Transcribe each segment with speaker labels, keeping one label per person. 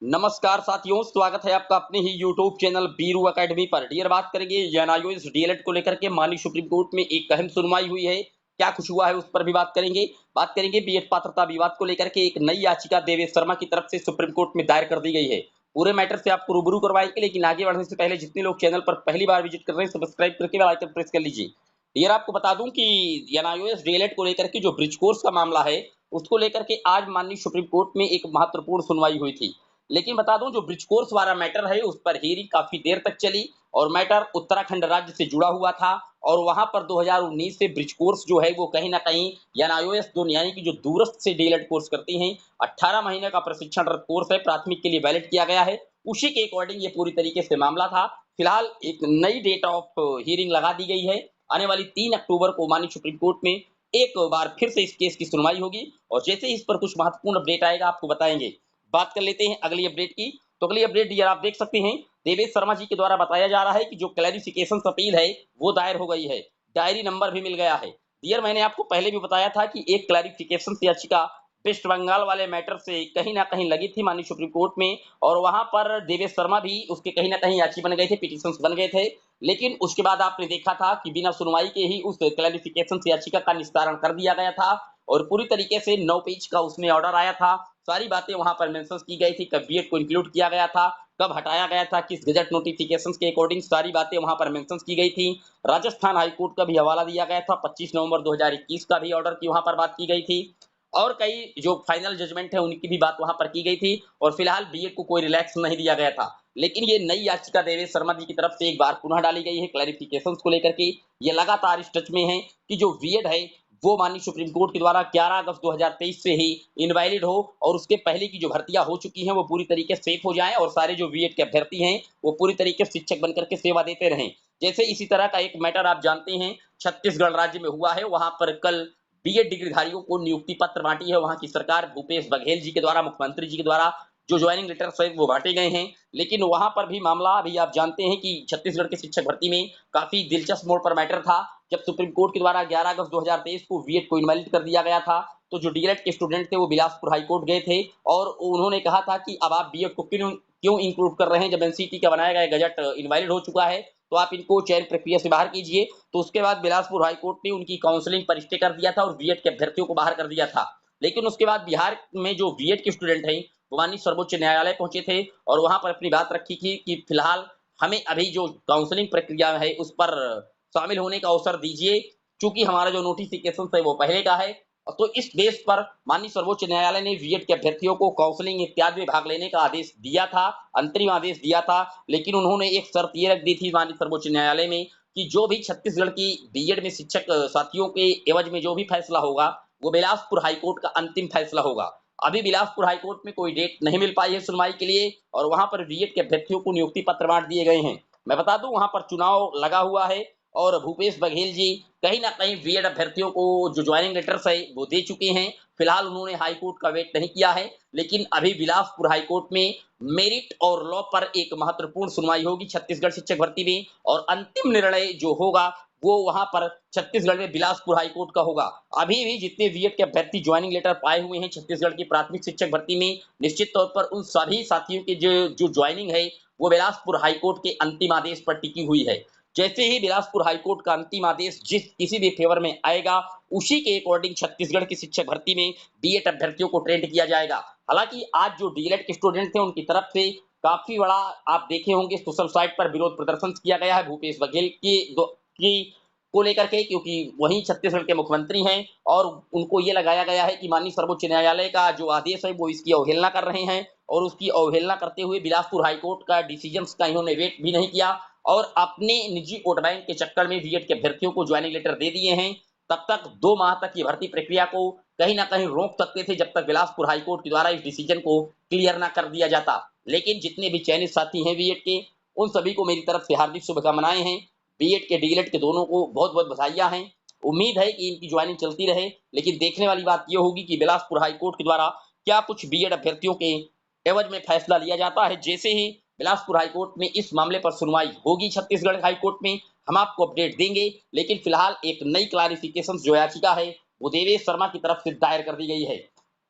Speaker 1: नमस्कार साथियों, स्वागत है आपका अपने ही यूट्यूब चैनल बीरू एकेडमी पर। डियर, बात करेंगे एनआईओएस डीएलएड को लेकर के माननीय सुप्रीम कोर्ट में एक अहम सुनवाई हुई है। क्या कुछ हुआ है उस पर भी बात करेंगे। बात करेंगे बीएड पात्रता विवाद को लेकर के एक नई याचिका देवेश शर्मा की तरफ से सुप्रीम कोर्ट में दायर कर दी गई है। पूरे मैटर से आपको रूबरू करवाएंगे, लेकिन आगे बढ़ने से पहले जितने लोग चैनल पर पहली बार विजिट कर रहे हैं, सब्सक्राइब करके बेल आइकन प्रेस कर लीजिए। डियर, आपको बता दूं कि एनआईओएस डीएलएड को लेकर के जो ब्रिज कोर्स का मामला है, उसको लेकर के आज माननीय सुप्रीम कोर्ट में एक महत्वपूर्ण सुनवाई हुई थी। लेकिन बता दूं, जो ब्रिज कोर्स वाला मैटर है उस पर हियरिंग काफी देर तक चली और मैटर उत्तराखंड राज्य से जुड़ा हुआ था। और वहां पर 2019 से ब्रिज कोर्स जो है वो कहीं ना कहीं एनआईओएस यानी कि जो दूरस्थ से डीएलएड कोर्स करती हैं, 18 महीने का प्रशिक्षणरत कोर्स है, प्राथमिक के लिए वैलिड किया गया है। उसी के अकॉर्डिंग ये पूरी तरीके से मामला था। फिलहाल एक नई डेट ऑफ हियरिंग लगा दी गई है। आने वाली 3 अक्टूबर को माननीय सुप्रीम कोर्ट में एक बार फिर से इस केस की सुनवाई होगी और जैसे ही इस पर कुछ महत्वपूर्ण अपडेट आएगा आपको बताएंगे। बात कर लेते हैं अगली अपडेट की। तो अगली अपडेट ये आप देख सकते हैं, देवेश शर्मा जी के द्वारा बताया जा रहा है कि जो क्लैरिफिकेशन अपील है वो दायर हो गई है, डायरी नंबर भी मिल गया है। डियर, मैंने आपको पहले भी बताया था कि एक क्लैरिफिकेशन याचिका वेस्ट बंगाल वाले मैटर से कहीं ना कहीं लगी थी माननीय सुप्रीम कोर्ट में, और वहां पर देवेश शर्मा भी उसके कहीं ना कहीं याची बन गए थे, पिटीशन बन गए थे। लेकिन उसके बाद आपने देखा था कि बिना सुनवाई के ही उस क्लैरिफिकेशन याचिका का निस्तारण कर दिया गया था और पूरी तरीके से 9 पेज का उसमें ऑर्डर आया था। सारी बातें वहां पर मेंशन की गई थी, कब बीएड को इंक्लूड किया गया था, कब हटाया गया था, किस गजट नोटिफिकेशन के अकॉर्डिंग, सारी बातें वहां पर मेंशन की गई थी। राजस्थान हाईकोर्ट का भी हवाला दिया गया था, 25 नवंबर 2021 का भी ऑर्डर की वहां पर बात की गई थी और कई जो फाइनल जजमेंट है उनकी भी बात वहां पर की गई थी। और फिलहाल बीएड को कोई रिलैक्स नहीं दिया गया था। लेकिन ये नई याचिका देवेश शर्मा जी की तरफ से एक बार पुनः डाली गई है क्लैरिफिकेशन को लेकर के। ये लगातार इस टच में है कि जो बीएड है वो माननीय सुप्रीम कोर्ट के द्वारा 11 अगस्त 2023 से ही इनवैलिड हो और उसके पहले की जो भर्तियां हो चुकी हैं वो पूरी तरीके से सेफ हो जाएं और सारे जो बीएड के अभ्यर्थी हैं वो पूरी तरीके से शिक्षक बनकर के सेवा देते रहें। जैसे इसी तरह का एक मैटर आप जानते हैं छत्तीसगढ़ राज्य में हुआ है। वहां पर कल बीएड डिग्रीधारियों को नियुक्ति पत्र बांटी है वहां की सरकार, भूपेश बघेल जी के द्वारा, मुख्यमंत्री जी के द्वारा जो ज्वाइनिंग लेटर है वो बांटे गए हैं। लेकिन वहां पर भी मामला अभी आप जानते हैं कि छत्तीसगढ़ के शिक्षक भर्ती में काफी दिलचस्प मोड़ पर मैटर था। जब सुप्रीम कोर्ट के द्वारा 11 अगस्त 2023 को बीएड को इनवैलिड कर दिया गया था, तो जो डीएलएड के स्टूडेंट थे वो बिलासपुर हाईकोर्ट गए थे और उन्होंने कहा था कि अब आप बीएड को क्यों क्यों इंक्लूड कर रहे हैं, जब एनसीटी का बनाया गया गजट इनवैलिड हो चुका है तो आप इनको चयन प्रक्रिया से बाहर कीजिए। तो उसके बाद बिलासपुर हाईकोर्ट ने उनकी काउंसलिंग पर स्टे कर दिया था और बीएड के अभ्यर्थियों को बाहर कर दिया था। लेकिन उसके बाद बिहार में जो बीएड के स्टूडेंट हैं वो माननीय सर्वोच्च न्यायालय पहुंचे थे और वहां पर अपनी बात रखी थी कि फिलहाल हमें अभी जो काउंसलिंग प्रक्रिया है उस पर शामिल होने का अवसर दीजिए, चूंकि हमारा जो नोटिफिकेशन है वो पहले का है। तो इस बेस पर माननीय सर्वोच्च न्यायालय ने बीएड के अभ्यर्थियों को काउंसलिंग इत्यादि में भाग लेने का आदेश दिया था, अंतरिम आदेश दिया था। लेकिन उन्होंने एक शर्त ये रख दी थी माननीय सर्वोच्च न्यायालय में कि जो भी छत्तीसगढ़ की बीएड में शिक्षक साथियों के एवज में जो भी फैसला होगा वो बिलासपुर हाईकोर्ट का अंतिम फैसला होगा। अभी बिलासपुर हाईकोर्ट में कोई डेट नहीं मिल पाई है सुनवाई के लिए और वहां पर बीएड के अभ्यर्थियों को नियुक्ति पत्र बांट दिए गए हैं। मैं बता दूं, वहां पर चुनाव लगा हुआ है और भूपेश बघेल जी कहीं ना कहीं बीएड अभ्यर्थियों को जो ज्वाइनिंग लेटर्स है वो दे चुके हैं। फिलहाल उन्होंने हाईकोर्ट का वेट नहीं किया है, लेकिन अभी बिलासपुर हाईकोर्ट में मेरिट और लॉ पर एक महत्वपूर्ण सुनवाई होगी छत्तीसगढ़ शिक्षक भर्ती में और अंतिम निर्णय जो होगा वो वहां पर छत्तीसगढ़ में बिलासपुर हाईकोर्ट का होगा। अभी भी जितने बीएड के अभ्यर्थी ज्वाइनिंग लेटर पाए हुए हैं छत्तीसगढ़ की प्राथमिक शिक्षक भर्ती में, निश्चित तौर पर उन सभी साथियों की जो जो ज्वाइनिंग है वो बिलासपुर हाईकोर्ट के अंतिम आदेश पर टिकी हुई है। जैसे ही बिलासपुर हाईकोर्ट का अंतिम आदेश जिस किसी भी फेवर में आएगा उसी के अकॉर्डिंग छत्तीसगढ़ की शिक्षक भर्ती में बीएड अभ्यर्थियों को ट्रेंड किया जाएगा। हालांकि आज जो डीएलएड के स्टूडेंट थे उनकी तरफ से काफी बड़ा आप देखे होंगे सोशल साइट पर विरोध प्रदर्शन किया गया है भूपेश बघेल की को लेकर के, क्योंकि वही छत्तीसगढ़ के मुख्यमंत्री हैं और उनको ये लगाया गया है कि माननीय सर्वोच्च न्यायालय का जो आदेश है वो इसकी अवहेलना कर रहे हैं और उसकी अवहेलना करते हुए बिलासपुर हाईकोर्ट का डिसीजन का इन्होंने वेट भी नहीं किया और अपने निजी वोट बैंक के चक्कर में बीएड के अभ्यर्थियों को ज्वाइनिंग लेटर दे दिए हैं। तब तक 2 माह तक की भर्ती प्रक्रिया को कहीं ना कहीं रोक सकते थे जब तक बिलासपुर हाईकोर्ट के द्वारा इस डिसीजन को क्लियर ना कर दिया जाता। लेकिन जितने भी चयनित साथी हैं बीएड के, उन सभी को मेरी तरफ से हार्दिक शुभकामनाएं हैं। बीएड के डीएलएड के दोनों को बहुत बहुत बधाइयां हैं। उम्मीद है कि इनकी ज्वाइनिंग चलती रहे, लेकिन देखने वाली बात यह होगी कि बिलासपुर हाईकोर्ट के द्वारा क्या कुछ बीएड अभ्यर्थियों के एवज में फैसला लिया जाता है। जैसे ही बिलासपुर हाईकोर्ट में इस मामले पर सुनवाई होगी छत्तीसगढ़ हाईकोर्ट में, हम आपको अपडेट देंगे। लेकिन फिलहाल एक नई क्लैरिफिकेशन जो याचिका है वो देवेश शर्मा की तरफ से दायर कर दी गई है।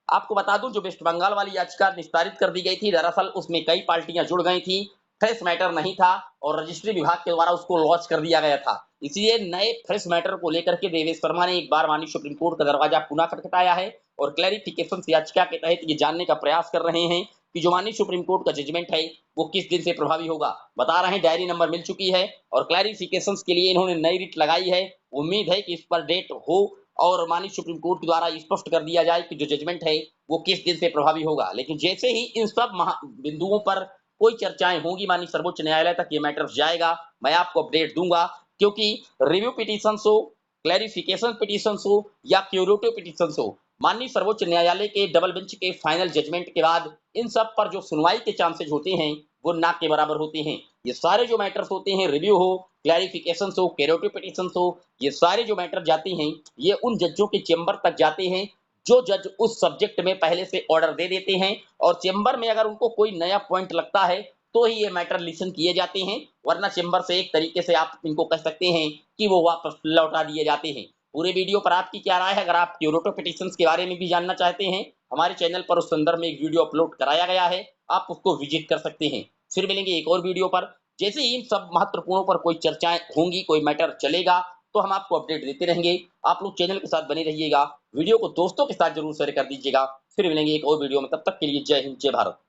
Speaker 1: आपको बता दूं जो वेस्ट बंगाल वाली याचिका निस्तारित कर दी गई थी, दरअसल उसमें कई पार्टियां जुड़ गई थी, फ्रेश मैटर नहीं था और रजिस्ट्री विभाग के द्वारा उसको लॉन्च कर दिया गया था। इसलिए नए फ्रेश मैटर को लेकर के देवेश वर्मा ने एक बार माननीय सुप्रीम कोर्ट का दरवाजा पुनः खटखटाया है और क्लैरिफिकेशन याचिका के तहत ये जानने का प्रयास कर रहे हैं कि जो माननीय सुप्रीम कोर्ट का जजमेंट है वो किस दिन से प्रभावी होगा। बता रहे हैं डायरी नंबर मिल चुकी है और क्लैरिफिकेशन के लिए इन्होंने नई रिट लगाई है। उम्मीद है कि इस पर डेट हो और माननीय सुप्रीम कोर्ट के द्वारा स्पष्ट कर दिया जाए कि जो जजमेंट है वो किस दिन से प्रभावी होगा। लेकिन जैसे ही इन सब बिंदुओं पर कोई चर्चाएं होंगी, माननीय सर्वोच्च न्यायालय तक ये मैटर जाएगा, मैं आपको अपडेट दूंगा। क्योंकि रिव्यू पिटीशन हो, क्लैरिफिकेशन पिटीशन हो या क्यूरेटिव पिटीशन हो, माननीय सर्वोच्च न्यायालय के डबल बेंच के फाइनल जजमेंट के बाद इन सब पर जो सुनवाई के चांसेस होते हैं वो ना के बराबर होते हैं। ये सारे जो मैटर्स होते हैं, रिव्यू हो, क्लैरिफिकेशन हो, क्यूरेटिव पिटीशन हो, ये सारे जो मैटर जाते हैं ये उन जजों के चेंबर तक जाते हैं जो जज उस सब्जेक्ट में पहले से ऑर्डर दे देते हैं और चेंबर में अगर उनको कोई नया पॉइंट लगता है तो ही ये मैटर लिसन किए जाते हैं, वरना चेंबर से एक तरीके से आप इनको कह सकते हैं कि वो वापस लौटा दिए जाते हैं। पूरे वीडियो पर आपकी क्या राय है? अगर आप क्यूरेटिव पिटीशंस के बारे में भी जानना चाहते हैं, हमारे चैनल पर उस संदर्भ में एक वीडियो अपलोड कराया गया है, आप उसको विजिट कर सकते हैं। फिर मिलेंगे एक और वीडियो पर। जैसे ही इन सब महत्वपूर्णों पर कोई चर्चाएं होंगी, कोई मैटर चलेगा तो हम आपको अपडेट देते रहेंगे। आप लोग चैनल के साथ बने रहिएगा, वीडियो को दोस्तों के साथ जरूर शेयर कर दीजिएगा। फिर मिलेंगे एक और वीडियो में, तब तक के लिए जय हिंद, जय भारत।